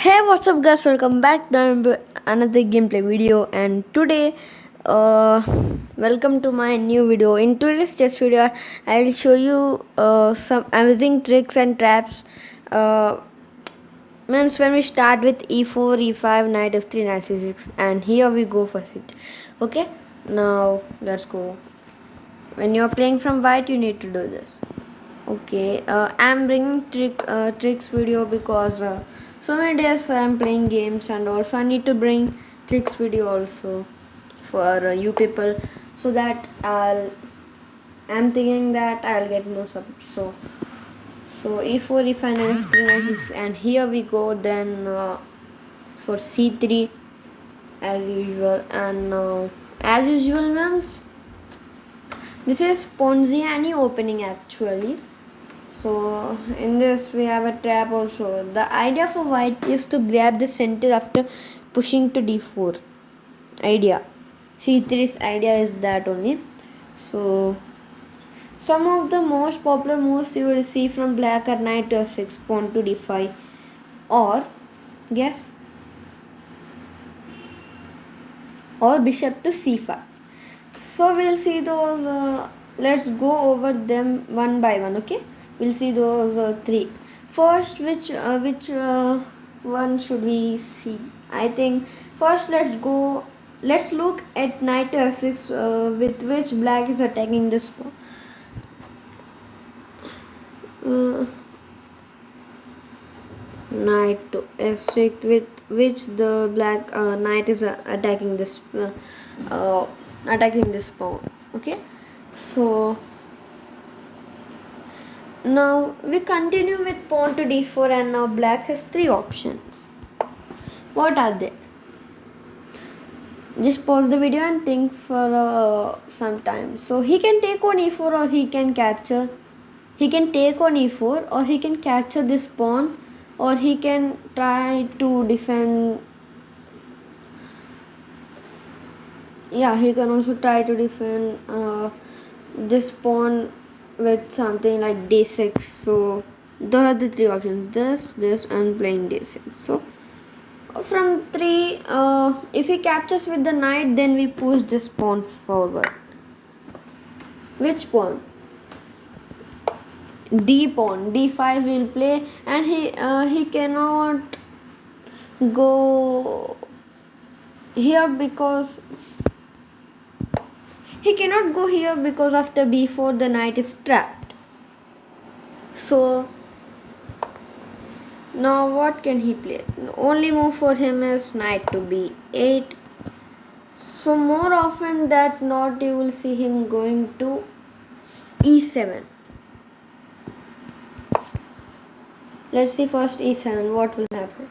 Hey, what's up, guys? Welcome back to another gameplay video. And today, welcome to my new video. In today's test video, I'll show you some amazing tricks and traps. Uh, Means when we start with e4, e5, knight f3, knight c6, and here we go for it. Okay, now let's go. When you're playing from white, you need to do this. Okay, I'm bringing tricks video because so many days I'm playing games, and also I need to bring tricks video also for you people, so that I'm thinking that I'll get more support. So e4, e5, f3, and here we go. Then for c3 as usual, and as usual means this is Ponziani opening actually. So in this we have a trap also. The idea for white is to grab the center after pushing to d4. Idea. C3's idea is that only. So some of the most popular moves you will see from black are knight to f6, pawn to d5, or yes, or bishop to c5. So we'll see those. Let's go over them one by one. Okay, we'll see those three. First, which one should we see? I think first Let's look at knight to f6, with which black is attacking this. Uh, Knight to f6, with which the black knight is uh, attacking this pawn. Okay, so now we continue with pawn to d4, and now black has three options. What are they? Just pause the video and think for some time. So he can take on e4, or he can capture. He can take on e4, or he can capture this pawn, or he can try to defend. Yeah, he can also try to defend this pawn with something like d6. So those are the three options: this, and playing d6. So from three, if he captures with the knight, then we push this pawn forward. Which pawn? D pawn. D5 will play, and he cannot go here because after b4 the knight is trapped. So now what can he play? Only move for him is knight to b8. So more often that not, you will see him going to e7. Let's see first e7 what will happen.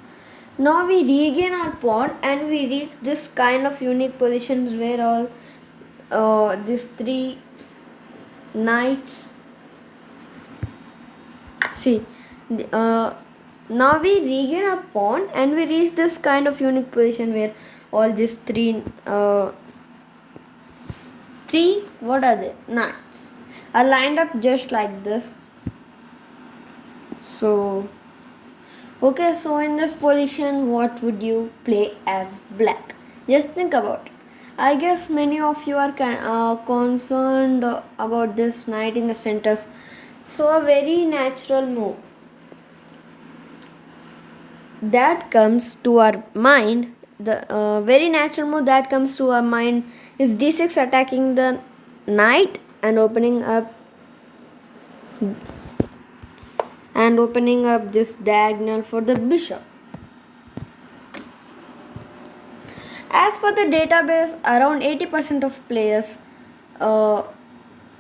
Now we regain our pawn, and we reach this kind of unique positions where all these three knights. See, now we regain our pawn, and we reach this kind of unique position where all these three, what are they, knights are lined up just like this. So okay, so in this position, what would you play as black? Just think about it. I guess many of you are concerned about this knight in the centers. So a very natural move that comes to our mind, the very natural move that comes to our mind is d6, attacking the knight and opening up this diagonal for the bishop. As per the database, around 80% of players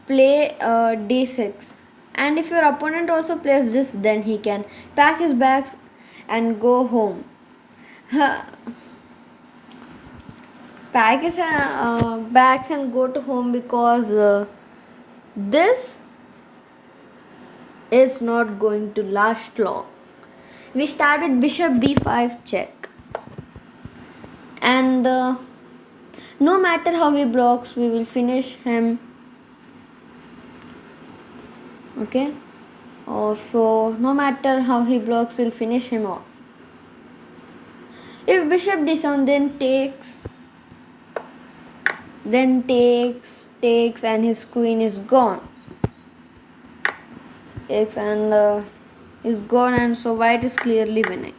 play d6, and if your opponent also plays this, then he can pack his bags and go home. Pack his bags and go to home, because this is not going to last long. We start with bishop b5 check, and no matter how he blocks, we will finish him. Okay, so no matter how he blocks, we'll finish him off. If bishop d7, then takes, and his queen is gone. Takes and is gone, and so white is clearly winning.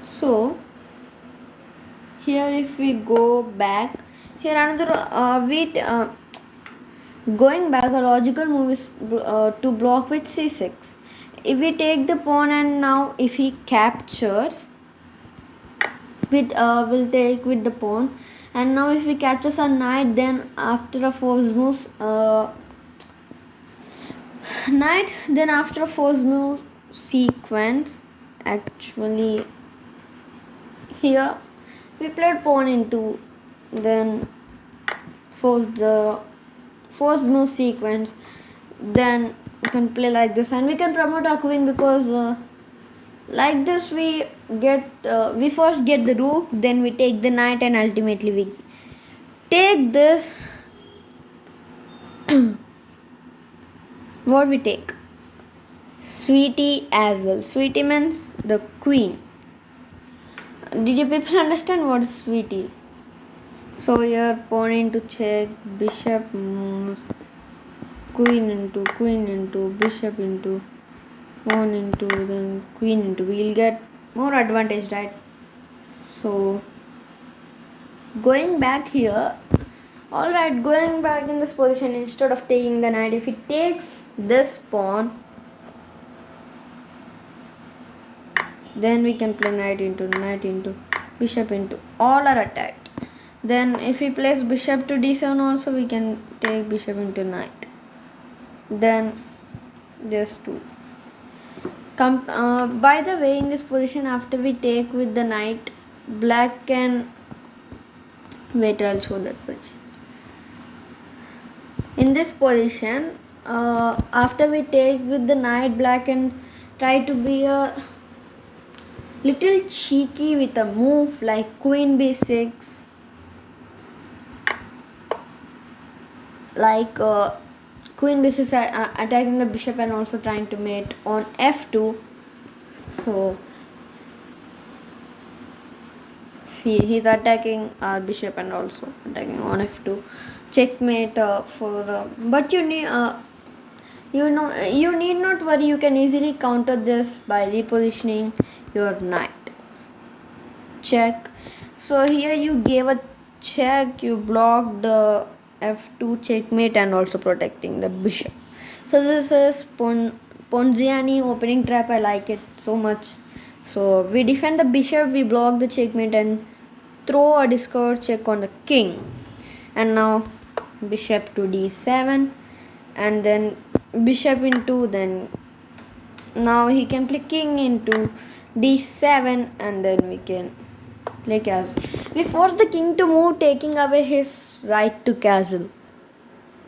So here, if we go back, here another going back, a logical move is to block with c6. If we take the pawn, and now if he captures, with will take with the pawn, and now if we captures a knight, then after a forced move, sequence, actually here we played pawn into, then for the first move sequence, then we can play like this, and we can promote our queen, because like this we first get the rook, then we take the knight, and ultimately we take this. What we take? Sweetie as well. Sweetie means the queen. Did you people understand what is sweetie? So here pawn into check, bishop moves, queen into, bishop into, pawn into, then queen into. We'll get more advantage, right? So going back here, alright, going back in this position, instead of taking the knight, if he takes this pawn, then we can play knight into, bishop into, all are attacked. Then if we place bishop to d7 also, we can take bishop into knight. Then there's two. By the way, in this position, after we take with the knight, black can, wait, I'll show that position. In this position, after we take with the knight, black can try to be a little cheeky with a move like queen b6, like queen b6 attacking the bishop and also trying to mate on f2. So see, he's attacking our bishop and also attacking on f2. Checkmate but you need you need not worry, you can easily counter this by repositioning your knight. Check. So here you gave a check, you blocked the f2 checkmate and also protecting the bishop. So this is Ponziani opening trap. I like it so much. So we defend the bishop, we block the checkmate and throw a discovered check on the king. And now bishop to d7, and then bishop into, then now he can play king into d7, and then we can play castle. We force the king to move, taking away his right to castle.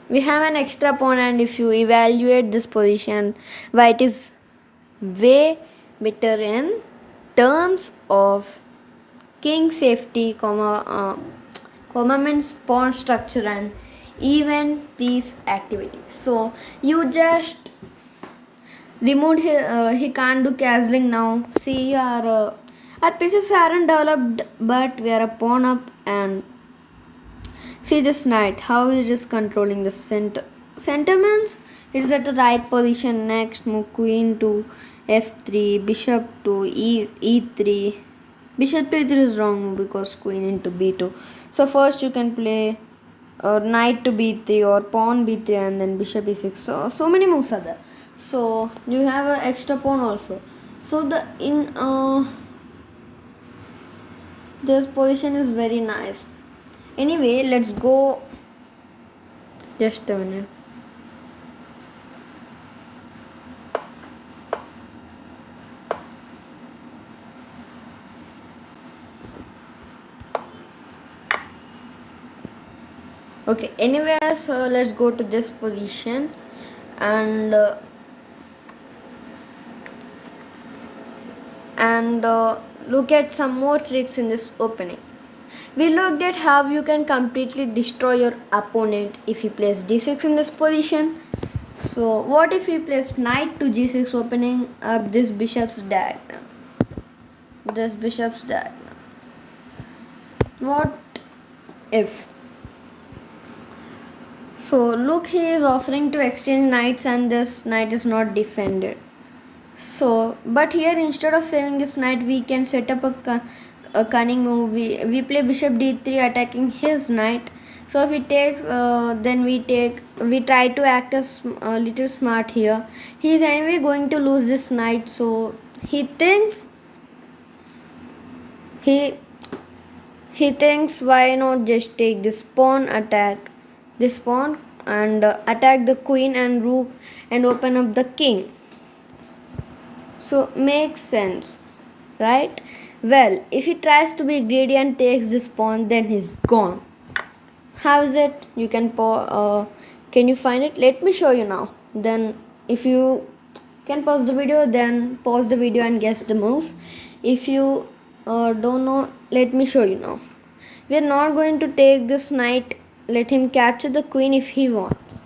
We have an extra pawn, and if you evaluate this position, white is way better in terms of king safety, comma means pawn structure and even piece activity. So you just removed he can't do castling now. See, our pieces aren't developed, but we are a pawn up, and see this knight, how he is controlling the center. Sentiments, it is at the right position. Next move queen to f3, bishop to e3. Bishop to e3 is wrong move because queen into b2. So first you can play knight to b3 or pawn b3 and then bishop e6. So many moves are there. So you have an extra pawn also. So this position is very nice. Anyway, let's go. Just a minute. Okay, anyway, so let's go to this position and look at some more tricks in this opening. We looked at how you can completely destroy your opponent if he plays d6 in this position. So what if he plays knight to g6, opening up this bishop's diagonal? this bishop's diagonal. What if? So look, he is offering to exchange knights and this knight is not defended. So, but here instead of saving this knight, we can set up a cunning move. We play bishop d3 attacking his knight. So if he takes, then we try to act as a little smart here. He is anyway going to lose this knight, so he thinks he thinks why not just take this pawn, attack this pawn and attack the queen and rook and open up the king. So makes sense, right? Well, if he tries to be greedy and takes this pawn, then he's gone. How is it? You can can you find it? Let me show you now. Then if you can pause the video, then pause the video and guess the moves. If you don't know, let me show you now. We are not going to take this knight. Let him capture the queen if he wants.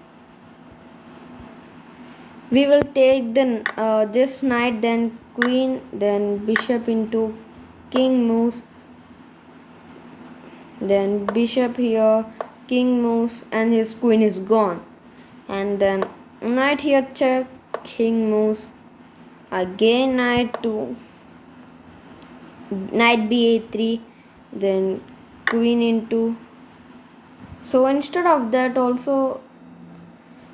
We will take this knight, then queen, then bishop into king moves, then bishop here, king moves, and his queen is gone. And then knight here check, king moves, again knight to knight ba3, then queen into. So instead of that also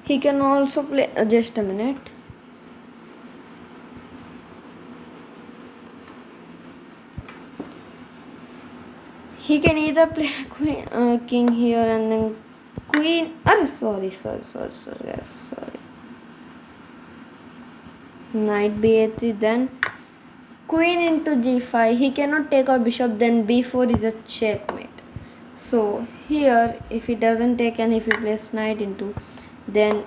he can also play just a minute. He can either play queen, king here and then queen. Sorry. Knight b8, then queen into g5. He cannot take our bishop. Then b4 is a checkmate. So here, if he doesn't take and if he plays knight into, then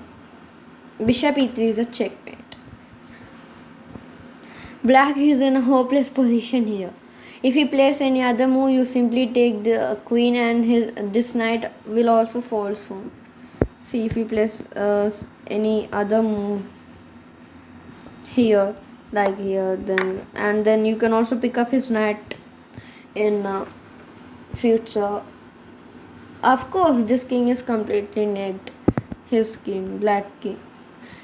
bishop e3 is a checkmate. Black is in a hopeless position here. If he plays any other move, you simply take the queen and this knight will also fall soon. See, if he plays any other move here, like here, then you can also pick up his knight in future. Of course, this king is completely negged. His king, black king.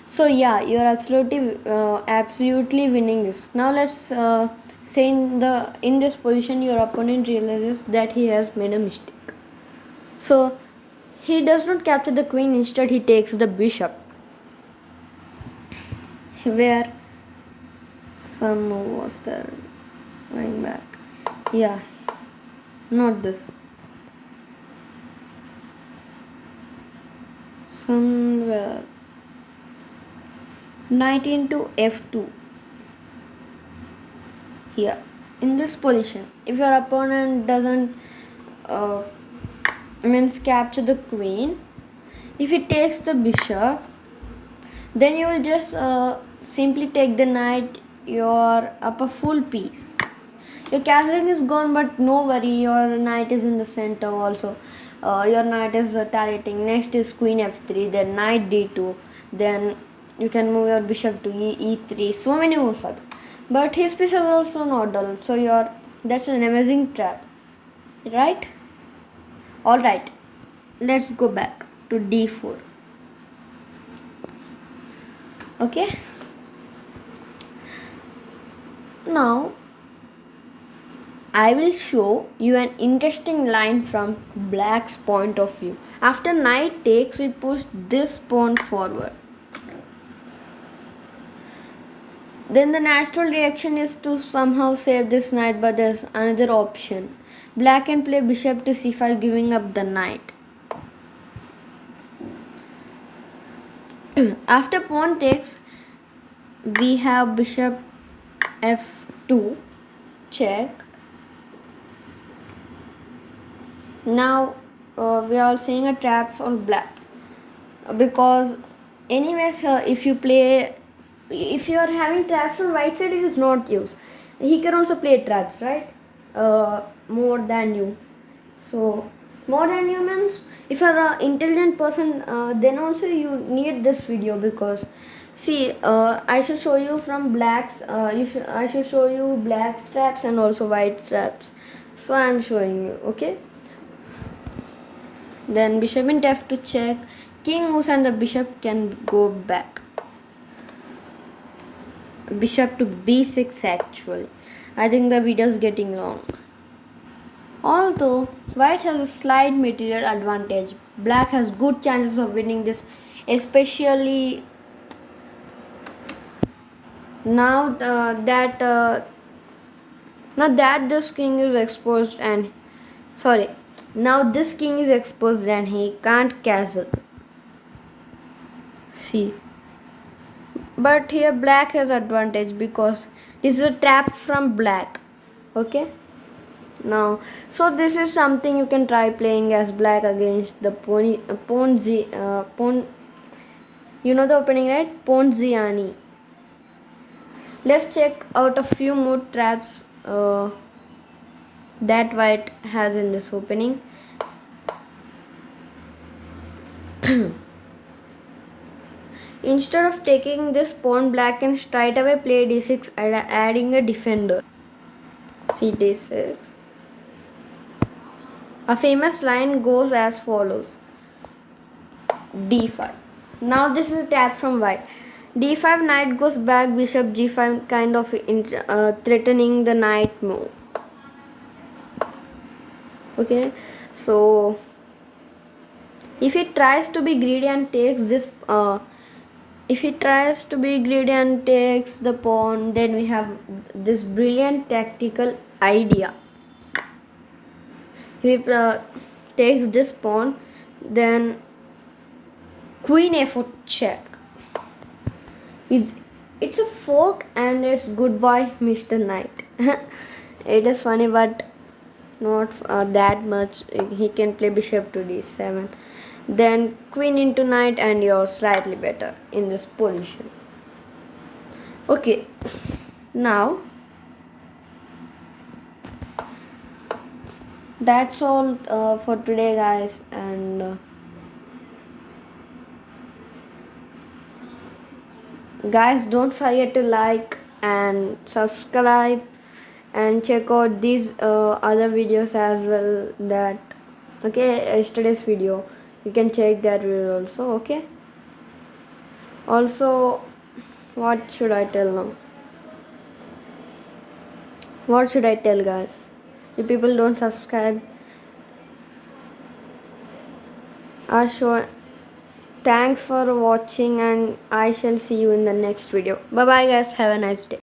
So yeah, you're absolutely winning this. Now let's say in this position your opponent realizes that he has made a mistake. So he does not capture the queen, instead he takes the bishop. Where some move was there, going back. Yeah, not this. Somewhere knight into f2. Here in this position, if your opponent doesn't capture the queen, if he takes the bishop, then you will just simply take the knight. You're up a full piece. Your castling is gone, but no worry, your knight is in the center also. Your knight is turreting. Next is queen f3, then knight d2, then you can move your bishop to e3. So many moves are there. But his piece is also not dull. So that's an amazing trap, right? All right, let's go back to d4. Okay. Now I will show you an interesting line from black's point of view. After knight takes, we push this pawn forward. Then the natural reaction is to somehow save this knight, but there's another option. Black can play bishop to c5, giving up the knight. After pawn takes, we have bishop f2, check. Now we are seeing a trap for black, because anyways if you are having traps on white side, it is not used. He can also play traps, right? More than you. So more than you means if you are an intelligent person, then also you need this video, because See, I should show you from blacks. I should show you black straps and also white straps. So I'm showing you. Okay. Then bishop in f to check. King moves and the bishop can go back. Bishop to b6 actually. I think the video is getting long. Although white has a slight material advantage, black has good chances of winning this, especially now that this king is exposed and sorry, now this king is exposed and he can't castle. See, but here black has advantage because this is a trap from black. Okay. Now, so this is something you can try playing as black against the pawn z pawn. You know the opening, right? Pawn ziani. Let's check out a few more traps that white has in this opening. Instead of taking this pawn, black can straight away play d6 adding a defender. C d6. A famous line goes as follows: d5. Now this is a trap from white. d5, knight goes back, bishop g5, kind of threatening the knight move. Okay, so if he tries to be greedy and takes this if he tries to be greedy and takes the pawn, then we have this brilliant tactical idea. If he takes this pawn, then queen a4 check. It's a fork and it's goodbye Mr. Knight. It is funny but not that much. He can play bishop to d7, then queen into knight, and you're slightly better in this position. Okay, now that's all for today, guys, and guys, don't forget to like and subscribe and check out these other videos as well. That okay, yesterday's video, you can check that video also. Okay, also, what should I tell now? What should I tell, guys? If people don't subscribe, our show. Thanks for watching, and I shall see you in the next video. Bye bye, guys. Have a nice day.